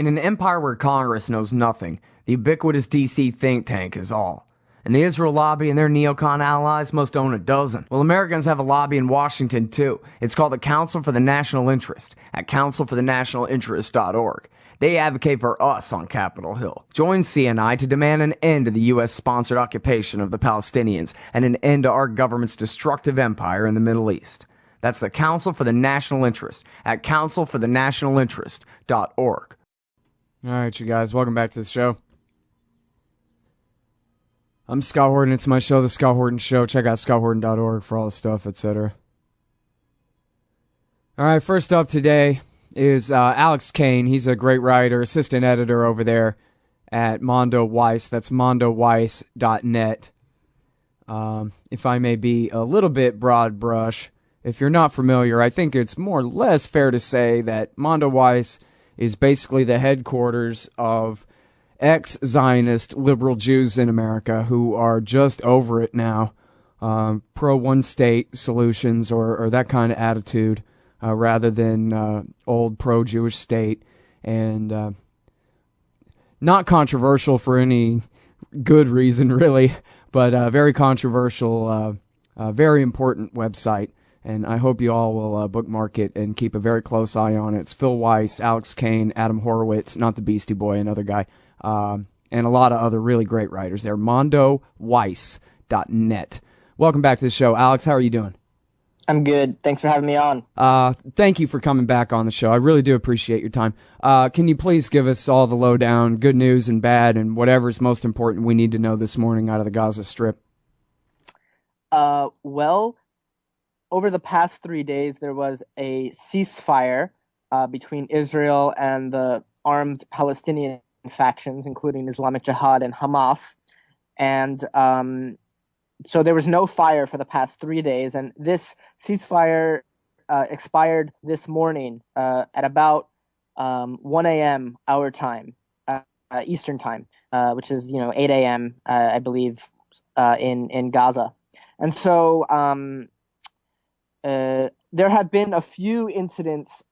In an empire where Congress knows nothing, the ubiquitous DC think tank is all. And the Israel lobby and their neocon allies must own a dozen. Well, Americans have a lobby in Washington, too. It's called the Council for the National Interest at councilforthenationalinterest.org. They advocate for us on Capitol Hill. Join CNI to demand an end to the U.S.-sponsored occupation of the Palestinians and an end to our government's destructive empire in the Middle East. That's the Council for the National Interest at councilforthenationalinterest.org. All right, you guys, welcome back to the show. I'm Scott Horton. It's my show, The Scott Horton Show. Check out scotthorton.org for all the stuff, etc. All right, first up today is Alex Kane. He's a great writer, assistant editor over there at Mondoweiss. That's mondoweiss.net. If I may be a little bit broad brush, if you're not familiar, I think it's more or less fair to say that Mondoweiss is basically the headquarters of ex-Zionist liberal Jews in America who are just over it now, pro-one-state solutions or that kind of attitude, rather than old pro-Jewish state, and not controversial for any good reason, really, but very controversial, very important website. And I hope you all will bookmark it and keep a very close eye on it. It's Phil Weiss, Alex Kane, Adam Horowitz, not the Beastie Boy, another guy, and a lot of other really great writers there. Mondoweiss.net. Welcome back to the show. Alex, how are you doing? I'm good. Thanks for having me on. Thank you for coming back on the show. I really do appreciate your time. Can you please give us all the lowdown, good news and bad, and whatever's most important we need to know this morning out of the Gaza Strip? Well, over the past 3 days, there was a ceasefire between Israel and the armed Palestinian factions, including Islamic Jihad and Hamas. And so there was no fire for the past 3 days. And this ceasefire expired this morning at about 1 a.m. our time, Eastern time, which is, 8 a.m., I believe, in Gaza. And so there have been a few incidents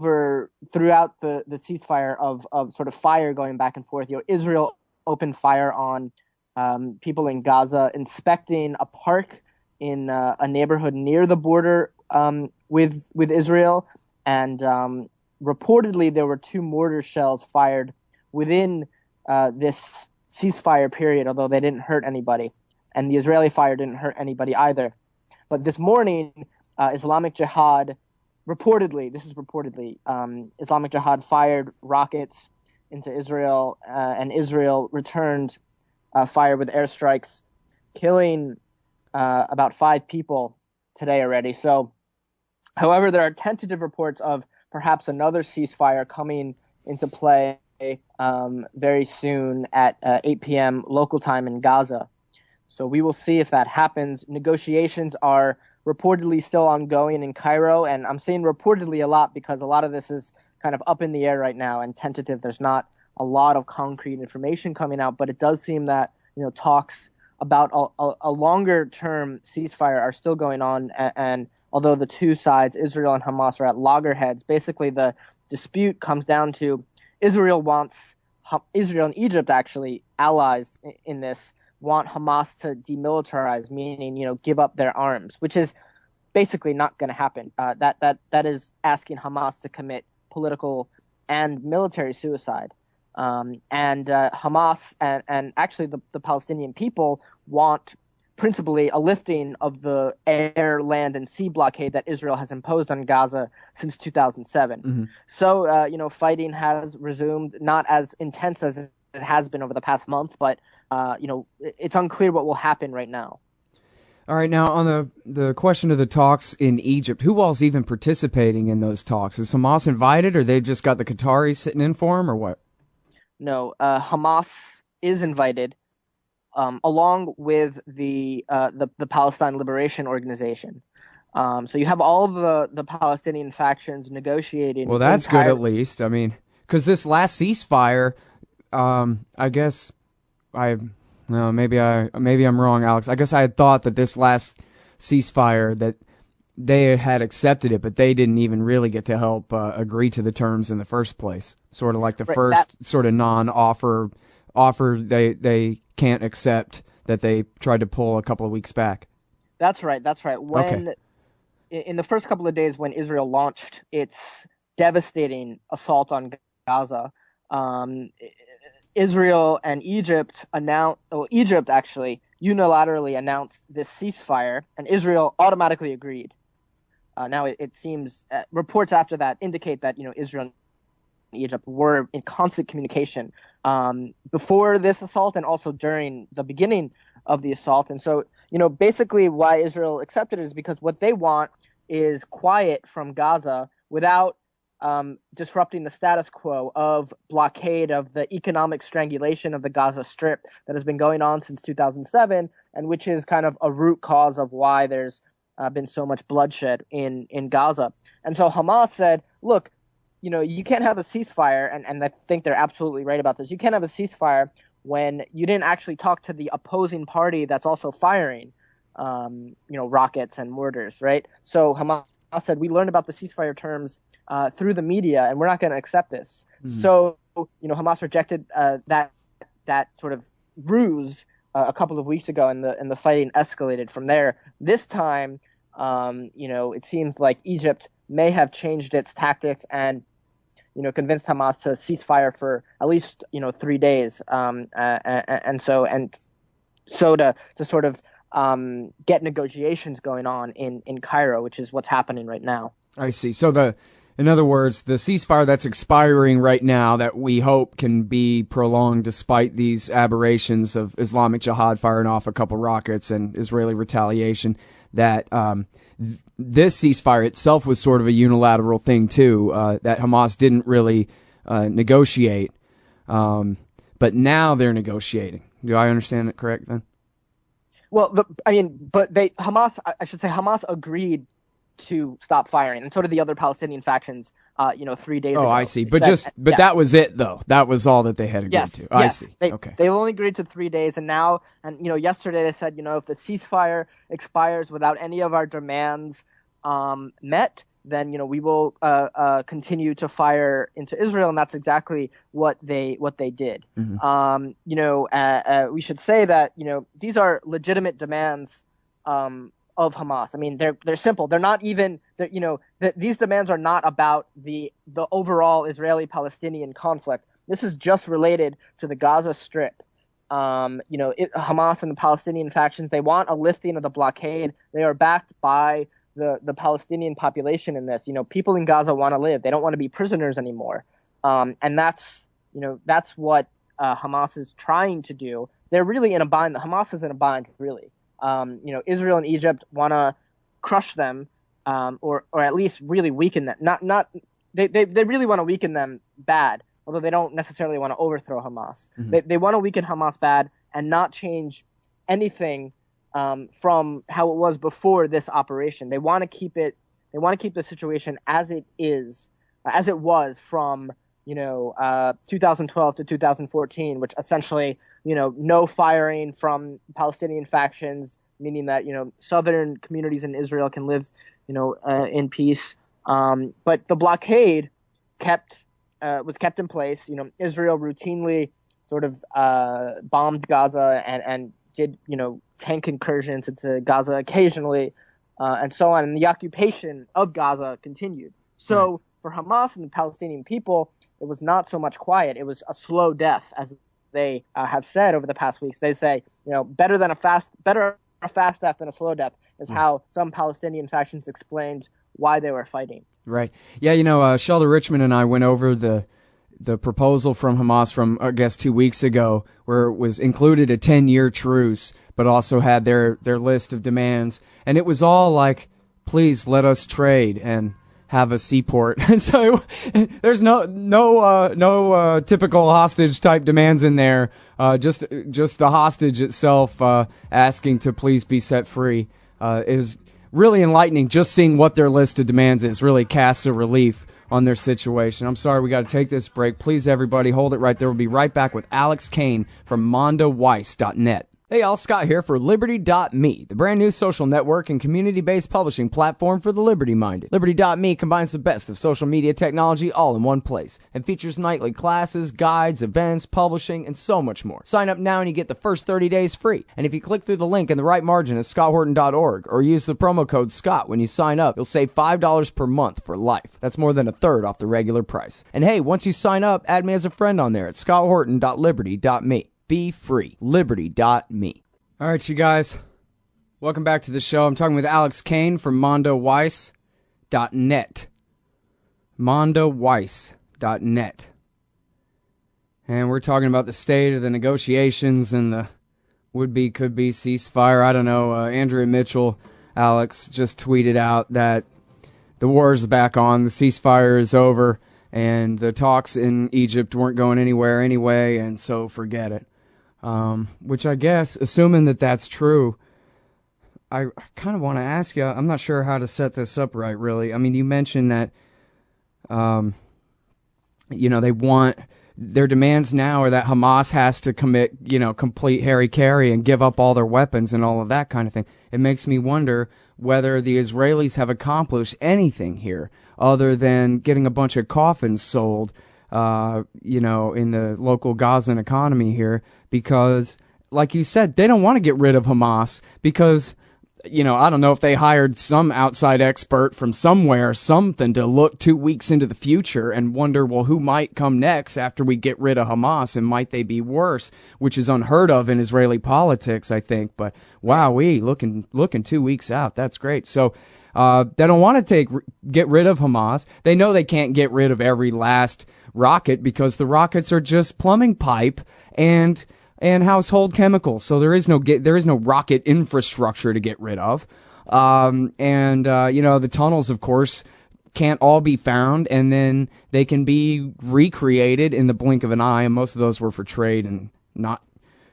throughout the ceasefire of sort of fire going back and forth. Israel opened fire on people in Gaza inspecting a park in a neighborhood near the border with Israel, and reportedly there were 2 mortar shells fired within this ceasefire period, although they didn't hurt anybody, and the Israeli fire didn't hurt anybody either. But this morning, Islamic Jihad, reportedly, Islamic Jihad fired rockets into Israel, and Israel returned fire with airstrikes, killing about 5 people today already. So, however, there are tentative reports of perhaps another ceasefire coming into play very soon at 8 p.m. local time in Gaza. So we will see if that happens. Negotiations are reportedly still ongoing in Cairo, and I'm saying reportedly a lot because a lot of this is kind of up in the air right now and tentative. There's not a lot of concrete information coming out, but it does seem that talks about a longer-term ceasefire are still going on, and although the two sides, Israel and Hamas, are at loggerheads, basically the dispute comes down to Israel and Egypt, actually, allies in this, want Hamas to demilitarize, meaning, give up their arms, which is basically not going to happen. That is asking Hamas to commit political and military suicide. And Hamas and actually the Palestinian people want principally a lifting of the air, land, and sea blockade that Israel has imposed on Gaza since 2007. Mm-hmm. So, fighting has resumed, not as intense as it has been over the past month, but it's unclear what will happen right now. All right, now on the question of the talks in Egypt, who all's even participating in those talks? Is Hamas invited, or they've just got the Qataris sitting in for them, or what? No, Hamas is invited, along with the Palestine Liberation Organization. So you have all of the Palestinian factions negotiating. Well, that's good at least. I mean, because this last ceasefire, I guess maybe I'm wrong, Alex. I guess I had thought that this last ceasefire that they had accepted it, but they didn't even really get to help agree to the terms in the first place. Sort of like the first sort of non-offer offer they can't accept that they tried to pull a couple of weeks back. That's right. When in the first couple of days when Israel launched its devastating assault on Gaza, Israel and Egypt Egypt actually unilaterally announced this ceasefire, and Israel automatically agreed. Now it seems reports after that indicate that Israel and Egypt were in constant communication before this assault and also during the beginning of the assault. And so basically why Israel accepted it is because what they want is quiet from Gaza without disrupting the status quo of blockade, of the economic strangulation of the Gaza Strip that has been going on since 2007, and which is kind of a root cause of why there's been so much bloodshed in Gaza. And so Hamas said, look, you can't have a ceasefire, and I think they're absolutely right about this. You can't have a ceasefire when you didn't actually talk to the opposing party that's also firing, rockets and mortars, right? So Hamas said, we learned about the ceasefire terms through the media, and we're not going to accept this. Mm-hmm. So, Hamas rejected that sort of ruse a couple of weeks ago, and the fighting escalated from there. This time, it seems like Egypt may have changed its tactics and convinced Hamas to cease fire for at least 3 days, and so to sort of get negotiations going on in Cairo, which is what's happening right now. I see. So in other words, the ceasefire that's expiring right now that we hope can be prolonged despite these aberrations of Islamic Jihad firing off a couple rockets and Israeli retaliation, that this ceasefire itself was sort of a unilateral thing too, that Hamas didn't really negotiate, but now they're negotiating. Do I understand it correct then? Well, Hamas agreed to stop firing, and so did the other Palestinian factions. 3 days ago. Oh, I see. That was it, though. That was all that they had agreed to. I see. Okay. They only agreed to 3 days, and yesterday they said, if the ceasefire expires without any of our demands met, then we will continue to fire into Israel, and that's exactly what they did. Mm-hmm. We should say that these are legitimate demands of Hamas. I mean, they're simple. They're not even these demands are not about the overall Israeli-Palestinian conflict. This is just related to the Gaza Strip. Hamas and the Palestinian factions, they want a lifting of the blockade. They are backed by the Palestinian population in this. People in Gaza want to live. They don't want to be prisoners anymore. And that's what Hamas is trying to do. They're really in a bind. Hamas is in a bind, really. Israel and Egypt want to crush them, or at least really weaken them. They really want to weaken them bad, although they don't necessarily want to overthrow Hamas. Mm-hmm. They want to weaken Hamas bad and not change anything from how it was before this operation. They want to keep it. They want to keep the situation as it is, as it was from 2012 to 2014, which essentially no firing from Palestinian factions, meaning that southern communities in Israel can live in peace. But the blockade was kept in place. Israel routinely sort of bombed Gaza and did tank incursions into Gaza occasionally, and so on. And the occupation of Gaza continued. So for Hamas and the Palestinian people, it was not so much quiet. It was a slow death, as they have said over the past weeks. They say, better a fast death than a slow death is how some Palestinian factions explained why they were fighting. Right. Yeah, Sheldon Richmond and I went over the proposal from Hamas from, I guess, 2 weeks ago, where it was included a 10-year truce, but also had their list of demands. And it was all like, please let us trade and have a seaport. And so there's no typical hostage type demands in there. Just the hostage itself asking to please be set free is really enlightening. Just seeing what their list of demands is really casts a relief on their situation. I'm sorry, we got to take this break. Please, everybody, hold it right there. We'll be right back with Alex Kane from Mondoweiss.net. Hey, all, Scott here for Liberty.me, the brand new social network and community-based publishing platform for the liberty-minded. Liberty.me combines the best of social media technology all in one place and features nightly classes, guides, events, publishing, and so much more. Sign up now and you get the first 30 days free. And if you click through the link in the right margin at scotthorton.org or use the promo code SCOTT when you sign up, you'll save $5 per month for life. That's more than a third off the regular price. And hey, once you sign up, add me as a friend on there at scotthorton.liberty.me. Be free. Liberty.me. All right, you guys. Welcome back to the show. I'm talking with Alex Kane from Mondoweiss.net. Mondoweiss.net. And we're talking about the state of the negotiations and the would-be, could-be ceasefire. I don't know. Andrea Mitchell, Alex, just tweeted out that the war is back on, the ceasefire is over, and the talks in Egypt weren't going anywhere anyway, and so forget it. Which I guess, assuming that that's true, I kind of want to ask you, I'm not sure how to set this up right, really. I mean, you mentioned that, they want, their demands now are that Hamas has to commit, complete hara-kiri and give up all their weapons and all of that kind of thing. It makes me wonder whether the Israelis have accomplished anything here other than getting a bunch of coffins sold, in the local Gazan economy here, because, like you said, they don't want to get rid of Hamas because, I don't know if they hired some outside expert from somewhere, something to look 2 weeks into the future and wonder, well, who might come next after we get rid of Hamas, and might they be worse, which is unheard of in Israeli politics, I think. But wowee, looking 2 weeks out, that's great. So they don't want to get rid of Hamas. They know they can't get rid of every last rocket because the rockets are just plumbing pipe and household chemicals. So there is no rocket infrastructure to get rid of. The tunnels, of course, can't all be found, and then they can be recreated in the blink of an eye, and most of those were for trade and not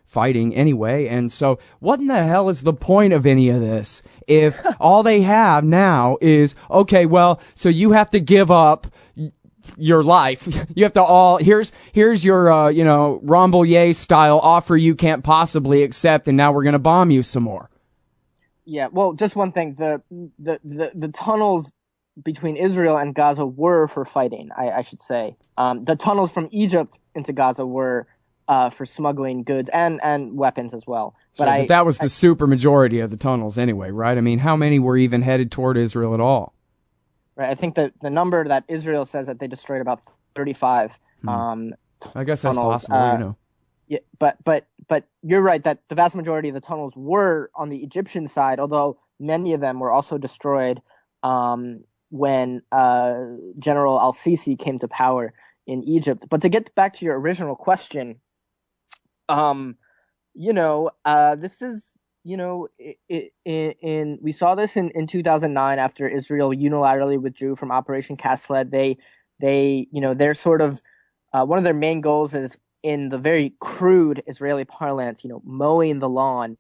fighting anyway. And so what in the hell is the point of any of this if all they have now is, okay, well, so you have to give up your life. You have to here's your Rambouillet style offer you can't possibly accept, and now we're going to bomb you some more. Yeah, well, just one thing, the tunnels between Israel and Gaza were for fighting, I should say. The tunnels from Egypt into Gaza were for smuggling goods and weapons as well. But that was the super majority of the tunnels anyway, right? I mean, how many were even headed toward Israel at all? Right, I think that the number that Israel says that they destroyed about 35. I guess that's tunnels. possible, Yeah, but you're right that the vast majority of the tunnels were on the Egyptian side, although many of them were also destroyed when General al-Sisi came to power in Egypt. But to get back to your original question, this is. We saw this in 2009 after Israel unilaterally withdrew from Operation Cast Lead. They're sort of one of their main goals is, in the very crude Israeli parlance, mowing the lawn,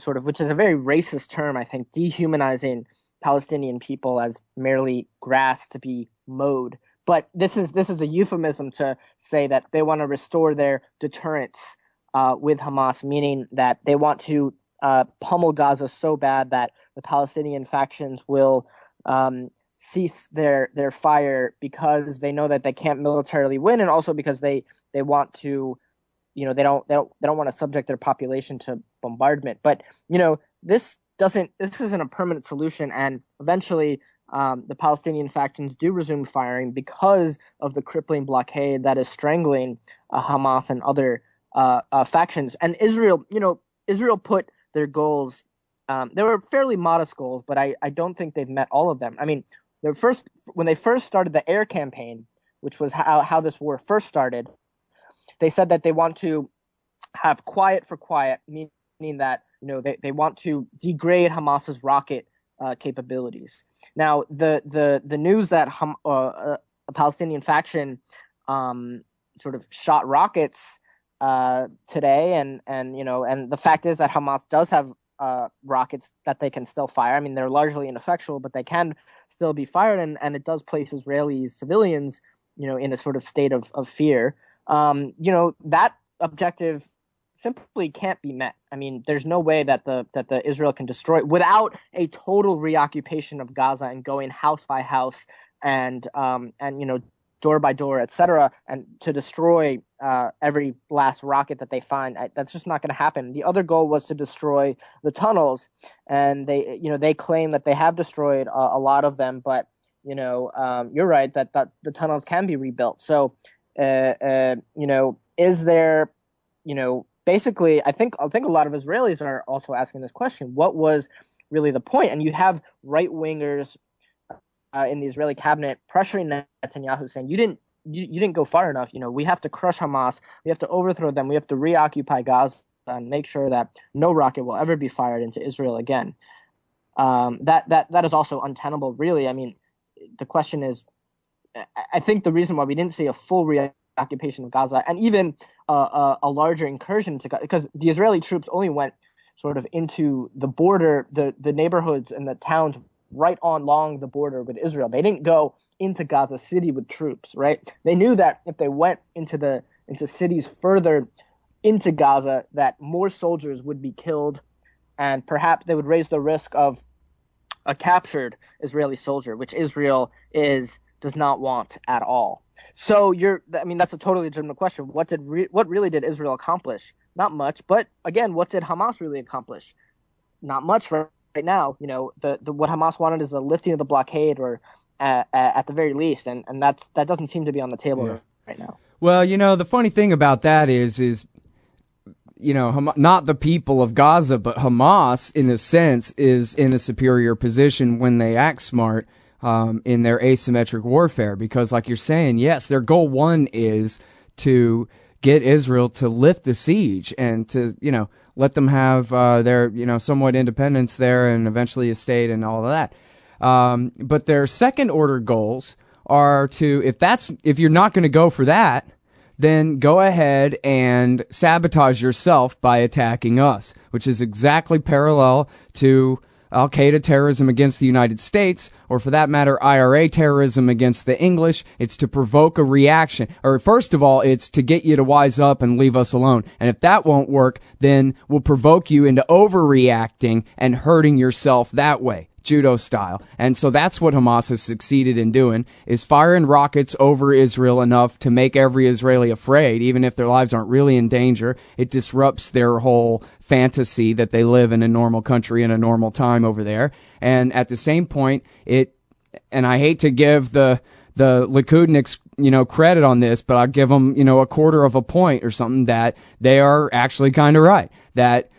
which is a very racist term, I think, dehumanizing Palestinian people as merely grass to be mowed. But this is a euphemism to say that they want to restore their deterrence with Hamas, meaning that they want to pummel Gaza so bad that the Palestinian factions will cease their fire because they know that they can't militarily win, and also because they want to, they don't want to subject their population to bombardment. But this isn't a permanent solution, and eventually the Palestinian factions do resume firing because of the crippling blockade that is strangling Hamas and other factions. And Israel put their goals, they were fairly modest goals, but I don't think they've met all of them. I mean, when they first started the air campaign, which was how this war first started, they said that they want to have quiet for quiet, meaning that they want to degrade Hamas's rocket capabilities. Now, the news that a Palestinian faction sort of shot rockets today, and the fact is that Hamas does have rockets that they can still fire. I mean, they're largely ineffectual, but they can still be fired, and it does place Israeli civilians, in a sort of state of fear. That objective simply can't be met. I mean, there's no way that the Israel can destroy without a total reoccupation of Gaza and going house by house and door by door, etc., and to destroy every last rocket that they find. That's just not going to happen. The other goal was to destroy the tunnels, and they claim that they have destroyed a lot of them, but you're right that the tunnels can be rebuilt. So, is there, basically, I think a lot of Israelis are also asking this question: what was really the point? And you have right wingers in the Israeli cabinet pressuring Netanyahu, saying you didn't go far enough. We have to crush Hamas, we have to overthrow them, we have to reoccupy Gaza and make sure that no rocket will ever be fired into Israel again. That is also untenable, really. I mean, the question is, I think the reason why we didn't see a full reoccupation of Gaza and even a larger incursion into Gaza, because the Israeli troops only went sort of into the border, the neighborhoods and the towns right along the border with Israel. They didn't go into Gaza City with troops, right? They knew that if they went into cities further into Gaza, that more soldiers would be killed, and perhaps they would raise the risk of a captured Israeli soldier, which Israel does not want at all. So that's a totally legitimate question. What really did Israel accomplish? Not much. But again, what did Hamas really accomplish? Not much right now. What Hamas wanted is a lifting of the blockade, or at the very least, and that doesn't seem to be on the table right now. Well, the funny thing about that is not the people of Gaza, but Hamas, in a sense, is in a superior position when they act smart in their asymmetric warfare. Because, like you're saying, yes, their goal one is to get Israel to lift the siege and to, let them have their, somewhat independence there and eventually a state and all of that. But their second order goals are to, if you're not going to go for that, then go ahead and sabotage yourself by attacking us, which is exactly parallel to Al-Qaeda terrorism against the United States, or for that matter, IRA terrorism against the English. It's to provoke a reaction. Or first of all, it's to get you to wise up and leave us alone. And if that won't work, then we'll provoke you into overreacting and hurting yourself that way, judo style. And so that's what Hamas has succeeded in doing, is firing rockets over Israel enough to make every Israeli afraid, even if their lives aren't really in danger. It disrupts their whole fantasy that they live in a normal country in a normal time over there. And at the same point, and I hate to give the Likudniks, credit on this, but I'll give them, a quarter of a point or something, that they are actually kind of right, that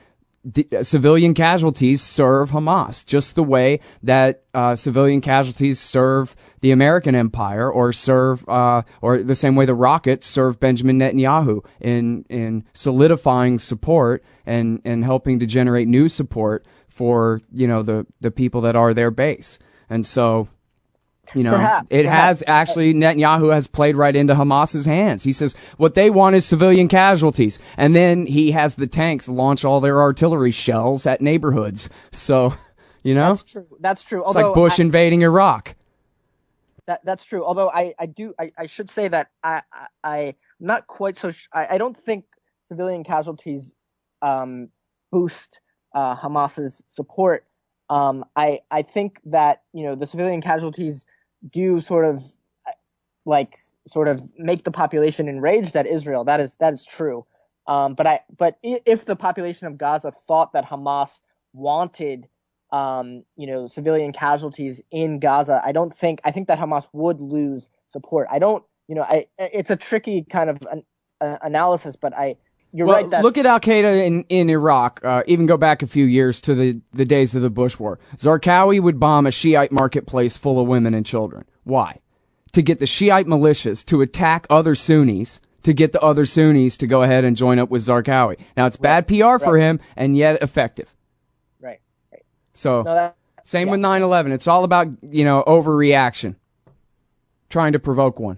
civilian casualties serve Hamas just the way that civilian casualties serve the American empire, or serve or the same way the rockets serve Benjamin Netanyahu in solidifying support and helping to generate new support for the people that are their base. And so Netanyahu has played right into Hamas's hands. He says what they want is civilian casualties, and then he has the tanks launch all their artillery shells at neighborhoods. So, That's true. It's like Bush invading Iraq. That's true. Although I should say that I'm not quite so. I don't think civilian casualties boost Hamas's support. I think that the civilian casualties do sort of make the population enraged at Israel. That is true. But if the population of Gaza thought that Hamas wanted civilian casualties in Gaza, I think that Hamas would lose support. It's a tricky kind of analysis, but you're right. Look at Al-Qaeda in Iraq. Even go back a few years to the days of the Bush War. Zarqawi would bomb a Shiite marketplace full of women and children. Why? To get the Shiite militias to attack other Sunnis, to get the other Sunnis to go ahead and join up with Zarqawi. Now, it's bad PR for him, and yet effective. Right. So, same with 9/11. It's all about, overreaction. Trying to provoke one.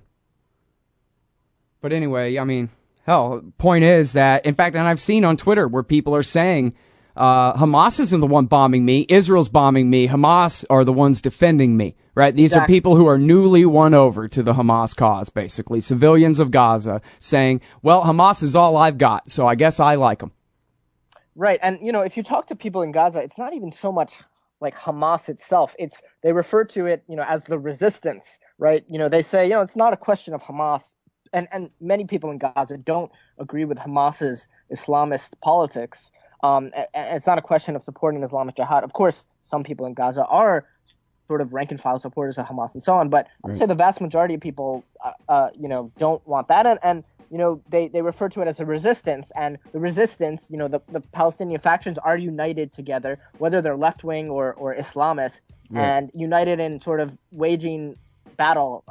But anyway, hell, point is that, in fact, and I've seen on Twitter where people are saying, Hamas isn't the one bombing me. Israel's bombing me. Hamas are the ones defending me, right? These Exactly. are people who are newly won over to the Hamas cause, basically. Civilians of Gaza saying, well, Hamas is all I've got, so I guess I like them. Right. And, if you talk to people in Gaza, it's not even so much like Hamas itself. They refer to it, as the resistance, right? They say, it's not a question of Hamas. And many people in Gaza don't agree with Hamas's Islamist politics. And it's not a question of supporting Islamic Jihad. Of course, some people in Gaza are sort of rank and file supporters of Hamas and so on. But I'd say the vast majority of people, don't want that. And they refer to it as a resistance. And the resistance, the Palestinian factions are united together, whether they're left-wing or Islamist, and united in sort of waging battle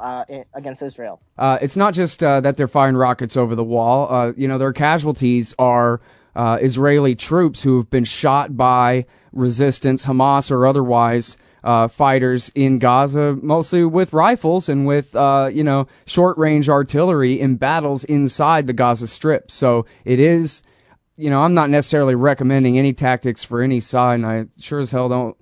against Israel. It's not just that they're firing rockets over the wall. Their casualties are Israeli troops who have been shot by resistance, Hamas or otherwise, fighters in Gaza, mostly with rifles and with, short-range artillery in battles inside the Gaza Strip. So it is, I'm not necessarily recommending any tactics for any side, and I sure as hell don't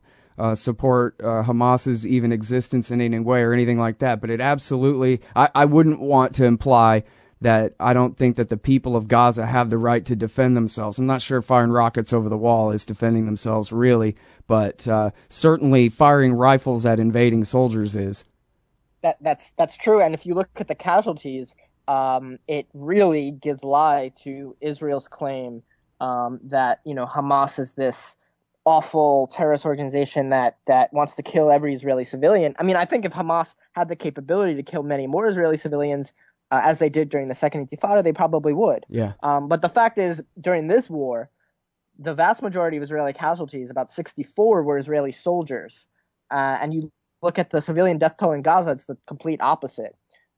support Hamas's even existence in any way or anything like that. But it absolutely, I wouldn't want to imply that I don't think that the people of Gaza have the right to defend themselves. I'm not sure firing rockets over the wall is defending themselves really, but certainly firing rifles at invading soldiers is. That's true. And if you look at the casualties, it really gives lie to Israel's claim that Hamas is this awful terrorist organization that wants to kill every Israeli civilian. I mean, I think if Hamas had the capability to kill many more Israeli civilians, as they did during the Second Intifada, they probably would. Yeah. But the fact is, during this war, the vast majority of Israeli casualties, about 64, were Israeli soldiers. And you look at the civilian death toll in Gaza, it's the complete opposite.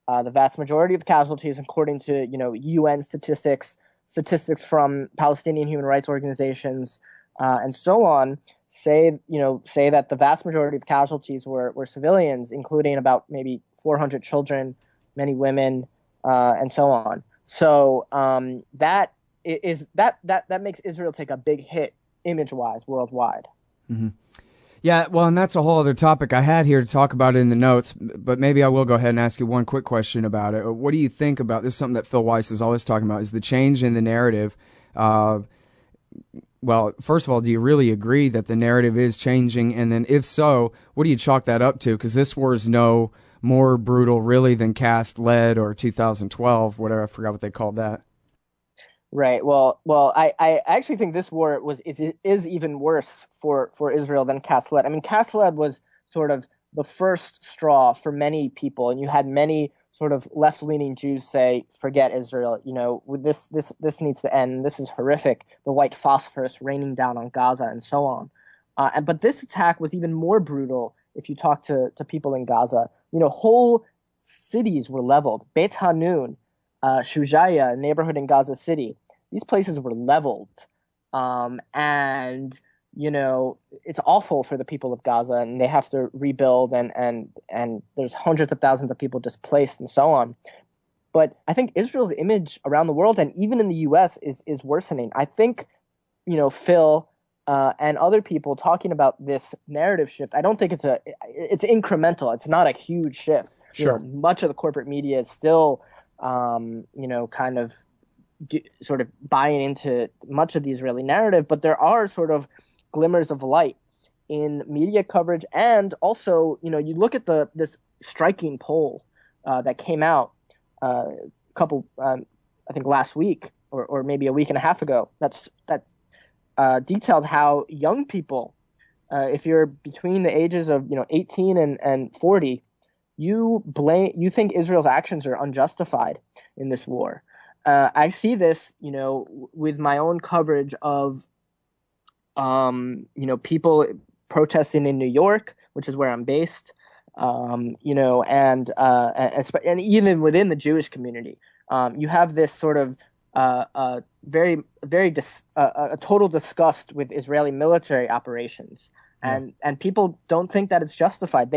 The vast majority of casualties, according to UN statistics from Palestinian human rights organizations, and so on, say that the vast majority of casualties were civilians, including about maybe 400 children, many women, and so on. So that makes Israel take a big hit image-wise worldwide. Mm-hmm. Yeah, well, and that's a whole other topic I had here to talk about in the notes, but maybe I will go ahead and ask you one quick question about it. What do you think about this? Is something that Phil Weiss is always talking about, is the change in the narrative. Well, first of all, do you really agree that the narrative is changing? And then if so, what do you chalk that up to? Because this war is no more brutal really than Cast Lead or 2012, whatever, I forgot what they called that. Right. Well, I actually think this war is even worse for Israel than Cast Lead. I mean, Cast Lead was sort of the first straw for many people, and you had many sort of left-leaning Jews say, "Forget Israel. This needs to end. This is horrific. The white phosphorus raining down on Gaza and so on." But this attack was even more brutal. If you talk to people in Gaza, whole cities were leveled. Beit Hanun, Shujaya, a neighborhood in Gaza City, these places were leveled, and it's awful for the people of Gaza, and they have to rebuild, and there's hundreds of thousands of people displaced and so on. But I think Israel's image around the world and even in the U.S. is worsening. I think, Phil and other people talking about this narrative shift, I don't think it's incremental. It's not a huge shift. Sure. Much of the corporate media is still, kind of sort of buying into much of the Israeli narrative, but there are sort of glimmers of light in media coverage. And also, you look at this striking poll that came out a couple, I think last week or maybe a week and a half ago, that detailed how young people, if you're between the ages of 18 and 40, you think Israel's actions are unjustified in this war. I see this, with my own coverage of, people protesting in New York, which is where I'm based, and even within the Jewish community, you have this sort of very, very a total disgust with Israeli military operations, and people don't think that it's justified.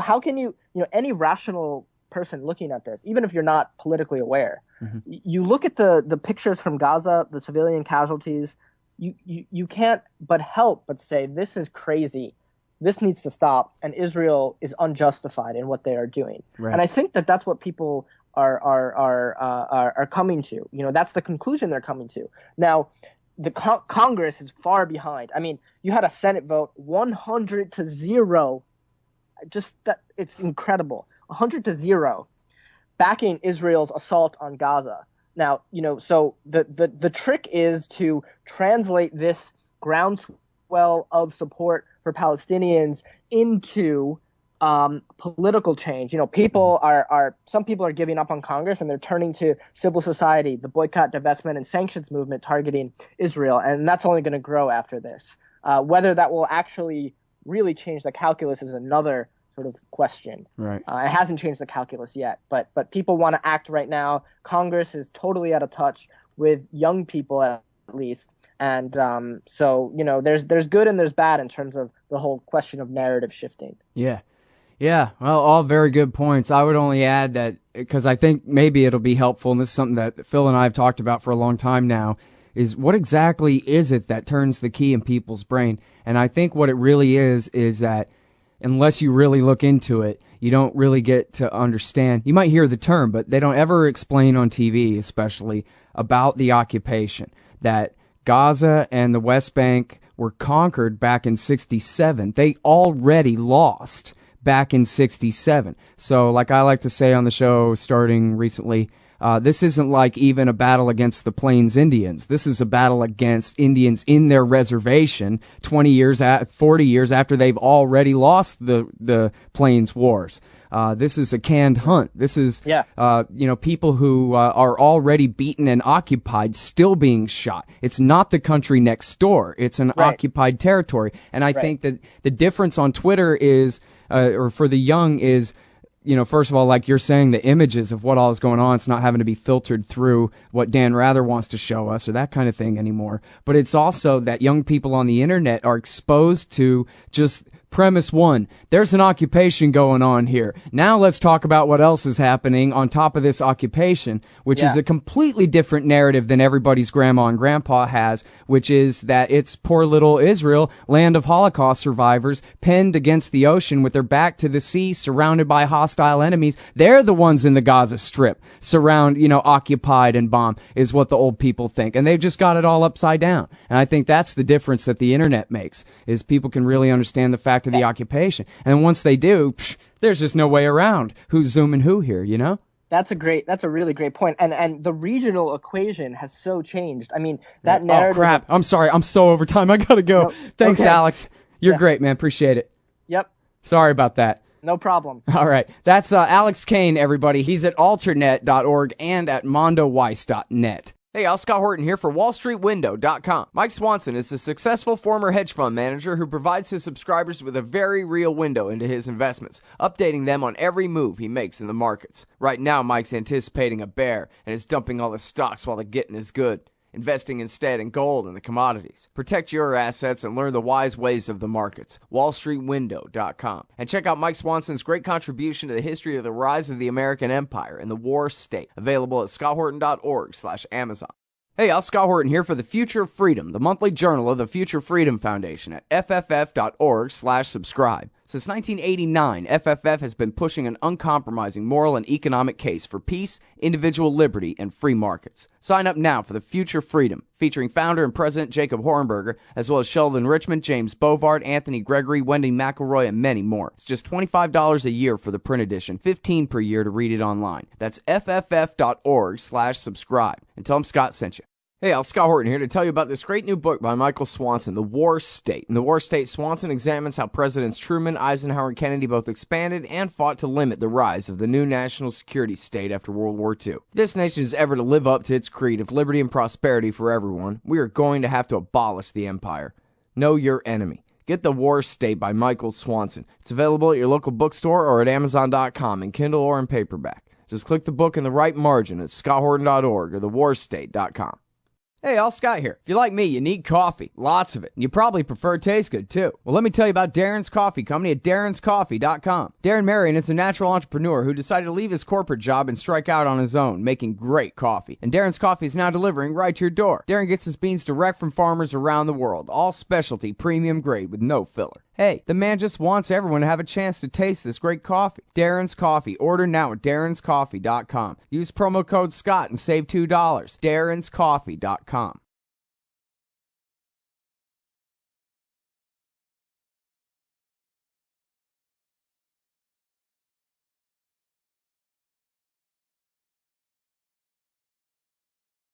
How can you, any rational person looking at this, even if you're not politically aware, you look at the pictures from Gaza, the civilian casualties, you can't but help but say this is crazy. This needs to stop, and Israel is unjustified in what they are doing. Right. And I think that that's what people are coming to. That's the conclusion they're coming to. Now, the Congress is far behind. I mean, you had a Senate vote 100-0. Just that, it's incredible. 100-0, backing Israel's assault on Gaza. Now, so the trick is to translate this groundswell of support for Palestinians into political change. Some people are giving up on Congress and they're turning to civil society, the boycott, divestment, and sanctions movement targeting Israel, and that's only going to grow after this. Whether that will actually really change the calculus is another sort of question. Right. It hasn't changed the calculus yet, but people want to act right now. Congress is totally out of touch with young people, at least. And so, there's good and there's bad in terms of the whole question of narrative shifting. Yeah. Yeah, well, all very good points. I would only add that, because I think maybe it'll be helpful, and this is something that Phil and I have talked about for a long time now, is what exactly is it that turns the key in people's brain? And I think what it really is that unless you really look into it, you don't really get to understand. You might hear the term, but they don't ever explain on TV, especially, about the occupation, that Gaza and the West Bank were conquered back in 1967. They already lost back in 1967. So like I like to say on the show starting recently, this isn't like even a battle against the Plains Indians. This is a battle against Indians in their reservation 40 years after they've already lost the Plains Wars. This is a canned hunt. This is, people who are already beaten and occupied still being shot. It's not the country next door. It's an occupied territory. And I think that the difference on Twitter is, or for the young is, first of all, like you're saying, the images of what all is going on, it's not having to be filtered through what Dan Rather wants to show us or that kind of thing anymore. But it's also that young people on the internet are exposed to just premise one. There's an occupation going on here. Now let's talk about what else is happening on top of this occupation, which is a completely different narrative than everybody's grandma and grandpa has, which is that it's poor little Israel, land of Holocaust survivors, penned against the ocean with their back to the sea, surrounded by hostile enemies. They're the ones in the Gaza Strip, occupied and bombed, is what the old people think. And they've just got it all upside down. And I think that's the difference that the internet makes, is people can really understand the fact of the occupation. And once they do, there's just no way around who's zooming who here, That's a really great point. And the regional equation has so changed. I mean, that narrative. Oh, crap. I'm sorry. I'm so over time. I gotta go. No, Thanks, Alex. You're great, man. Appreciate it. Yep. Sorry about that. No problem. All right. That's Alex Kane, everybody. He's at alternet.org and at mondoweiss.net. Hey, y'all, Scott Horton here for wallstreetwindow.com. Mike Swanson is a successful former hedge fund manager who provides his subscribers with a very real window into his investments, updating them on every move he makes in the markets. Right now, Mike's anticipating a bear and is dumping all the stocks while the getting is good, investing instead in gold and the commodities. Protect your assets and learn the wise ways of the markets. wallstreetwindow.com. And check out Mike Swanson's great contribution to the history of the rise of the American empire and the war state, available at scotthorton.org/Amazon. Hey, y'all, Scott Horton here for The Future of Freedom, the monthly journal of the Future Freedom Foundation at fff.org/subscribe. Since 1989, FFF has been pushing an uncompromising moral and economic case for peace, individual liberty, and free markets. Sign up now for The Future Freedom, featuring founder and president Jacob Hornberger, as well as Sheldon Richmond, James Bovard, Anthony Gregory, Wendy McElroy, and many more. It's just $25 a year for the print edition, $15 per year to read it online. That's fff.org/subscribe. And tell them Scott sent you. Hey, Scott Horton here to tell you about this great new book by Michael Swanson, The War State. In The War State, Swanson examines how Presidents Truman, Eisenhower, and Kennedy both expanded and fought to limit the rise of the new national security state after World War II. If this nation is ever to live up to its creed of liberty and prosperity for everyone, we are going to have to abolish the empire. Know your enemy. Get The War State by Michael Swanson. It's available at your local bookstore or at Amazon.com in Kindle or in paperback. Just click the book in the right margin at scotthorton.org or thewarstate.com. Hey, all Scott here. If you're like me, you need coffee. Lots of it. And you probably prefer it tastes good, too. Well, let me tell you about Darren's Coffee Company at darrenscoffee.com. Darren Marion is a natural entrepreneur who decided to leave his corporate job and strike out on his own, making great coffee. And Darren's Coffee is now delivering right to your door. Darren gets his beans direct from farmers around the world. All specialty, premium grade with no filler. Hey, the man just wants everyone to have a chance to taste this great coffee. Darren's Coffee. Order now at darrenscoffee.com. Use promo code SCOTT and save $2. darrenscoffee.com.